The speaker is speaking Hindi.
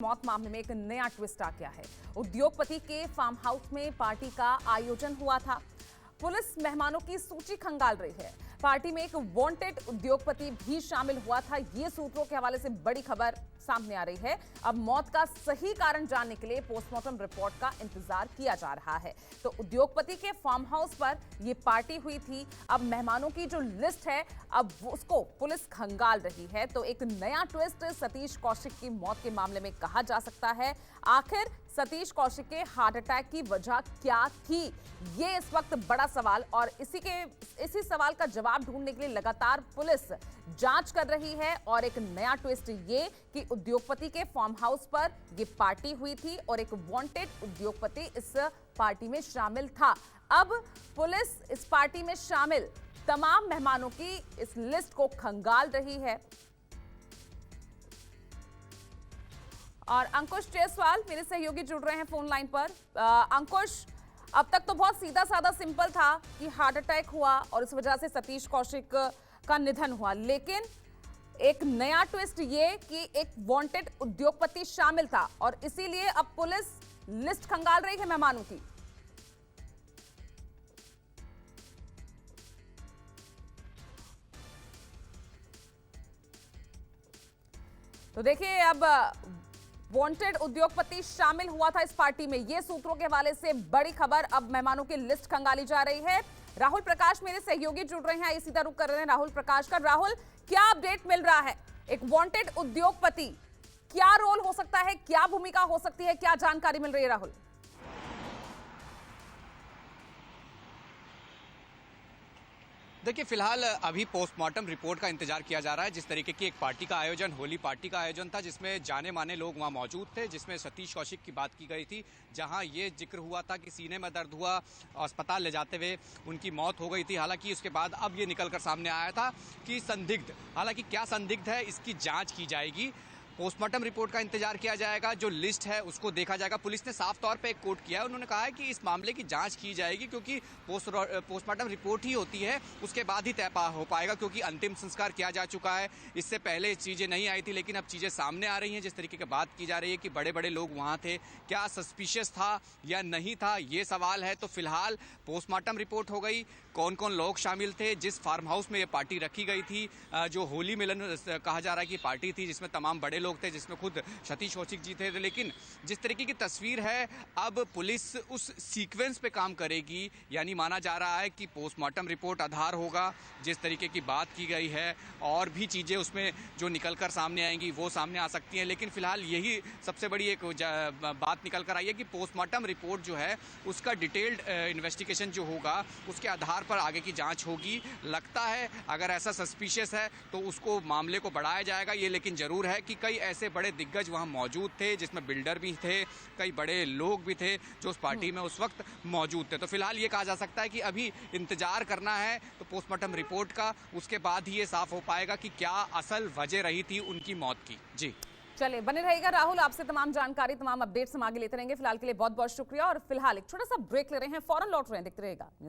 मौत मामले में एक नया ट्विस्ट आ गया है। उद्योगपति के फार्म हाउस में पार्टी का आयोजन हुआ था। पुलिस मेहमानों की सूची खंगाल रही है। पार्टी में एक वांटेड उद्योगपति भी शामिल हुआ था। ये सूत्रों के हवाले से बड़ी खबर सामने आ रही है। अब मौत का सही कारण जानने के लिए पोस्टमार्टम रिपोर्ट का इंतजार किया जा रहा है। तो उद्योगपति के फार्म हाउस पर यह पार्टी हुई थी। अब मेहमानों की जो लिस्ट है अब उसको पुलिस खंगाल रही है। तो एक नया ट्विस्ट सतीश कौशिक की मौत के मामले में कहा जा सकता है। आखिर सतीश कौशिक के हार्ट अटैक की वजह क्या थी, ये इस वक्त बड़ा सवाल, और इसी सवाल का जवाब ढूंढने के लिए लगातार पुलिस जांच कर रही है। और एक नया ट्विस्ट ये कि उद्योगपति के फार्म हाउस पर ये पार्टी हुई थी और एक वांटेड उद्योगपति इस पार्टी में शामिल था। अब पुलिस इस पार्टी में शामिल तमाम मेहमानों की इस लिस्ट को खंगाल रही है। और अंकुश जायसवाल मेरे सहयोगी जुड़ रहे हैं फोन लाइन पर। अंकुश, अब तक तो बहुत सीधा साधा सिंपल था कि हार्ट अटैक हुआ और इस वजह से सतीश कौशिक का निधन हुआ, लेकिन एक नया ट्विस्ट ये कि एक वांटेड उद्योगपति शामिल था और इसीलिए अब पुलिस लिस्ट खंगाल रही है मेहमानों की। तो देखिए, अब वांटेड उद्योगपति शामिल हुआ था इस पार्टी में, ये सूत्रों के हवाले से बड़ी खबर। अब मेहमानों की लिस्ट खंगाली जा रही है। राहुल प्रकाश मेरे सहयोगी जुड़ रहे हैं, इसी तरह रुख कर रहे हैं राहुल प्रकाश का। राहुल, क्या अपडेट मिल रहा है? एक वांटेड उद्योगपति, क्या रोल हो सकता है, क्या भूमिका हो सकती है, क्या जानकारी मिल रही है राहुल? देखिए, फिलहाल अभी पोस्टमार्टम रिपोर्ट का इंतजार किया जा रहा है। जिस तरीके की एक पार्टी का आयोजन, होली पार्टी का आयोजन था, जिसमें जाने माने लोग वहां मौजूद थे, जिसमें सतीश कौशिक की बात की गई थी, जहां ये जिक्र हुआ था कि सीने में दर्द हुआ, अस्पताल ले जाते हुए उनकी मौत हो गई थी। हालांकि उसके बाद अब ये निकलकर सामने आया था कि संदिग्ध, हालांकि क्या संदिग्ध है इसकी जांच की जाएगी। पोस्टमार्टम रिपोर्ट का इंतजार किया जाएगा, जो लिस्ट है उसको देखा जाएगा। पुलिस ने साफ तौर पे एक कोट किया है, उन्होंने कहा है कि इस मामले की जांच की जाएगी, क्योंकि पोस्टमार्टम रिपोर्ट ही होती है, उसके बाद ही तय हो पाएगा, क्योंकि अंतिम संस्कार किया जा चुका है। इससे पहले चीजें नहीं आई थी, लेकिन अब चीजें सामने आ रही हैं। जिस तरीके की बात की जा रही है कि बड़े बड़े लोग वहां थे, क्या सस्पिशियस था या नहीं था, ये सवाल है। तो फिलहाल पोस्टमार्टम रिपोर्ट हो गई, कौन कौन लोग शामिल थे, जिस फार्म हाउस में ये पार्टी रखी गई थी, जो होली मिलन कहा जा रहा है कि पार्टी थी, जिसमें तमाम बड़े लोग थे, जिसमें खुद सतीश कौशिक जी थे। लेकिन जिस तरीके की तस्वीर है, अब पुलिस उस सीक्वेंस पे काम करेगी, यानी माना जा रहा है कि पोस्टमार्टम रिपोर्ट आधार होगा। जिस तरीके की बात की गई है, और भी चीजें उसमें जो निकलकर सामने आएंगी वो सामने आ सकती हैं, लेकिन फिलहाल यही सबसे बड़ी एक बात निकल कर आई है कि पोस्टमार्टम रिपोर्ट जो है उसका डिटेल्ड इन्वेस्टिगेशन जो होगा उसके आधार पर आगे की जांच होगी। लगता है अगर ऐसा सस्पिशियस है तो उसको मामले को बढ़ाया जाएगा। ये लेकिन जरूर है कि कई ऐसे बड़े दिग्गज वहां मौजूद थे, जिसमें बिल्डर भी थे, कई बड़े लोग भी थे जो उस पार्टी में उस वक्त मौजूद थे। तो फिलहाल ये कहा जा सकता है कि अभी इंतजार करना है तो पोस्टमार्टम रिपोर्ट का, उसके बाद ही ये साफ हो पाएगा कि क्या असल वजह रही थी उनकी मौत की। जी चलिए, बने रहेगा राहुल, आपसे तमाम जानकारी, तमाम अपडेट्स हम आगे लेते रहेंगे। फिलहाल के लिए बहुत बहुत शुक्रिया। और फिलहाल एक छोटा सा ब्रेक ले रहे हैं, फौरन लौट रहे हैं, देखते रहेगा।